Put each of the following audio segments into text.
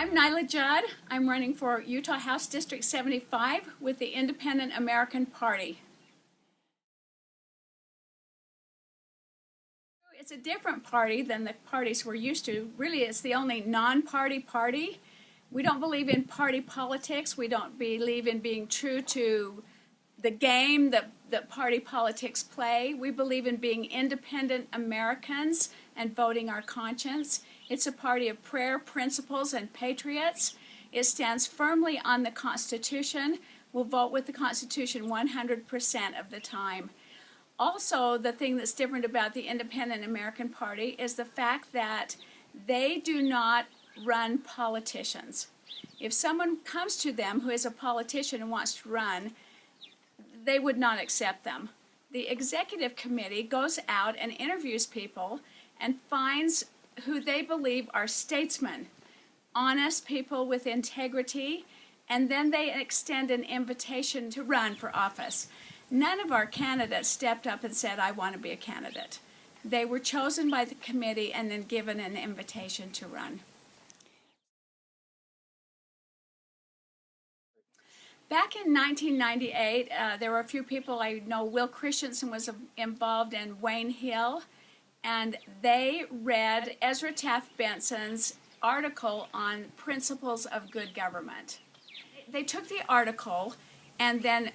I'm Nihla Judd. I'm running for Utah House District 75 with the Independent American Party. It's a different party than the parties we're used to. Really, it's the only non-party party. We don't believe in party politics. We don't believe in being true to the game that party politics play. We believe in being independent Americans and voting our conscience. It's a party of prayer, principles, and patriots. It stands firmly on the Constitution. We'll vote with the Constitution 100% of the time. Also, the thing that's different about the Independent American Party is the fact that they do not run politicians. If someone comes to them who is a politician and wants to run, they would not accept them. The executive committee goes out and interviews people and finds who they believe are statesmen, honest people with integrity, and then they extend an invitation to run for office. None of our candidates stepped up and said, I want to be a candidate. They were chosen by the committee and then given an invitation to run. Back in 1998, there were a few people I know. Will Christensen was involved, and Wayne Hill, and they read Ezra Taft Benson's article on principles of good government. They took the article and then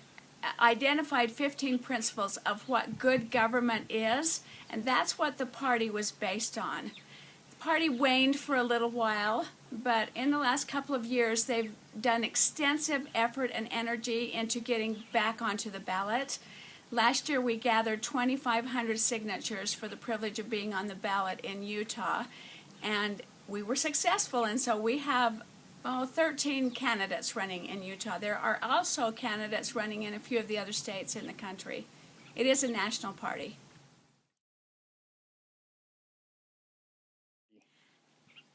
identified 15 principles of what good government is, and that's what the party was based on. The party waned for a little while, but in the last couple of years they've done extensive effort and energy into getting back onto the ballot. Last year we gathered 2,500 signatures for the privilege of being on the ballot in Utah, and we were successful, and so we have 13 candidates running in Utah. There are also candidates running in a few of the other states in the country. It is a national party.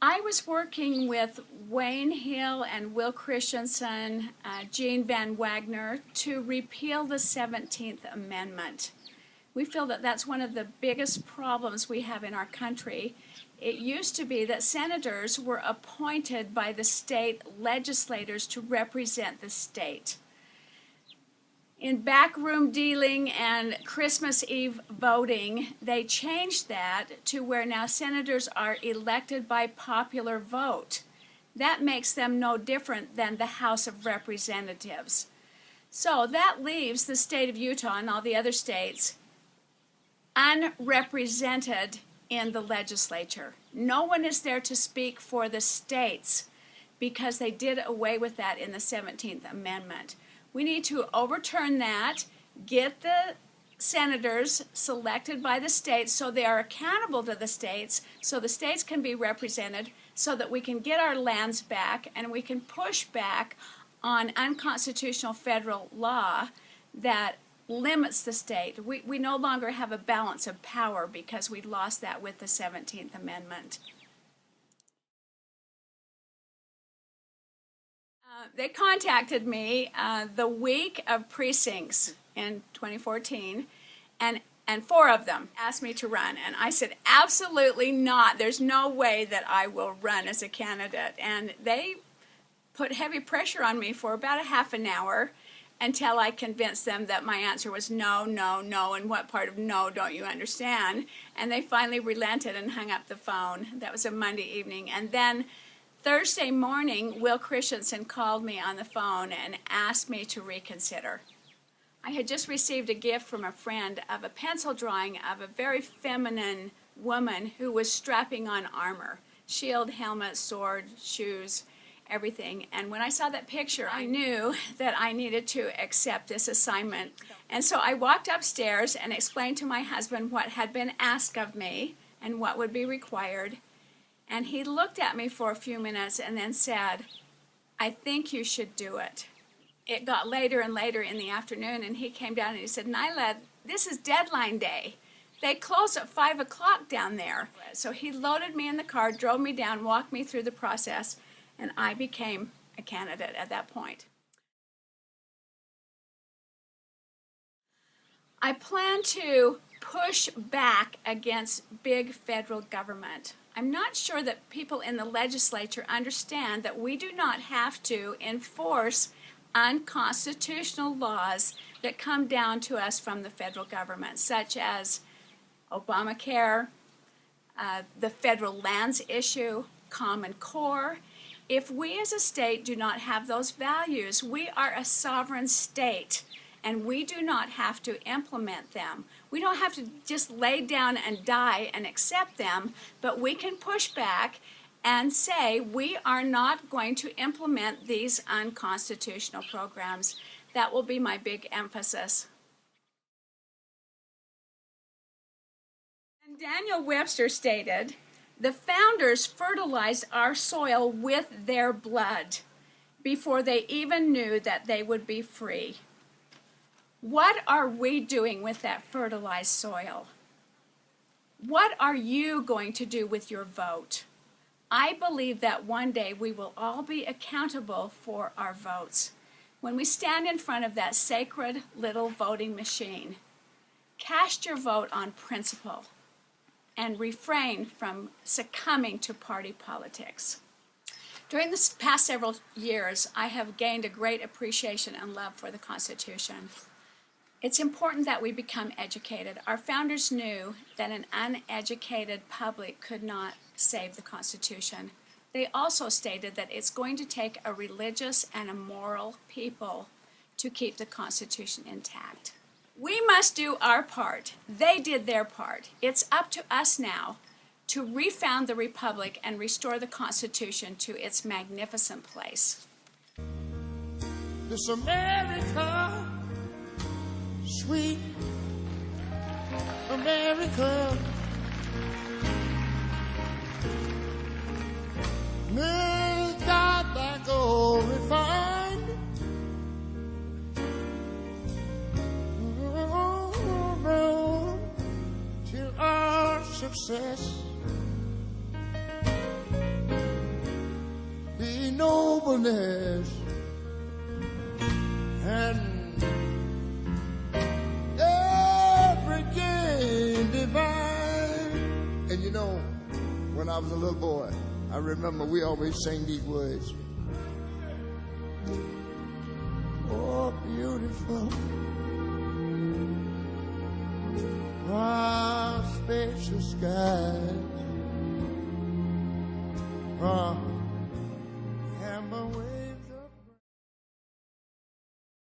I was working with Wayne Hill and Will Christensen, Gene Van Wagner, to repeal the 17th Amendment. We feel that that's one of the biggest problems we have in our country. It used to be that senators were appointed by the state legislators to represent the state. In backroom dealing and Christmas Eve voting, they changed that to where now senators are elected by popular vote. That makes them no different than the House of Representatives. So that leaves the state of Utah and all the other states unrepresented in the legislature. No one is there to speak for the states because they did away with that in the 17th Amendment. We need to overturn that, get the senators selected by the states so they are accountable to the states, so the states can be represented, so that we can get our lands back and we can push back on unconstitutional federal law that limits the state. We no longer have a balance of power because we lost that with the 17th Amendment. They contacted me the week of precincts in 2014, and 4 of them asked me to run, and I said, absolutely not. There's no way that I will run as a candidate. And they put heavy pressure on me for about a half an hour until I convinced them that my answer was no, no, no, and what part of no don't you understand? And they finally relented and hung up the phone. That was a Monday evening. And then Thursday morning, Will Christensen called me on the phone and asked me to reconsider. I had just received a gift from a friend of a pencil drawing of a very feminine woman who was strapping on armor, shield, helmet, sword, shoes, everything. And when I saw that picture, I knew that I needed to accept this assignment. And so I walked upstairs and explained to my husband what had been asked of me and what would be required. And he looked at me for a few minutes and then said, I think you should do it. It got later and later in the afternoon, and he came down and he said, Nihla, this is deadline day. They close at 5 o'clock down there. So he loaded me in the car, drove me down, walked me through the process, and I became a candidate at that point. I plan to push back against big federal government. I'm not sure that people in the legislature understand that we do not have to enforce unconstitutional laws that come down to us from the federal government, such as Obamacare, the federal lands issue, Common Core. If we as a state do not have those values, we are a sovereign state, and we do not have to implement them. We don't have to just lay down and die and accept them, but we can push back and say we are not going to implement these unconstitutional programs. That will be my big emphasis. And Daniel Webster stated, "The founders fertilized our soil with their blood before they even knew that they would be free." What are we doing with that fertilized soil? What are you going to do with your vote? I believe that one day we will all be accountable for our votes. When we stand in front of that sacred little voting machine, cast your vote on principle and refrain from succumbing to party politics. During the past several years, I have gained a great appreciation and love for the Constitution. It's important that we become educated. Our founders knew that an uneducated public could not save the Constitution. They also stated that it's going to take a religious and a moral people to keep the Constitution intact. We must do our part. They did their part. It's up to us now to refound the Republic and restore the Constitution to its magnificent place. This America, sweet America, may God thy gold refine, till our success be nobleness and every gain divine. And you know, when I was a little boy, I remember we always sang these words. Oh, beautiful, spacious skies,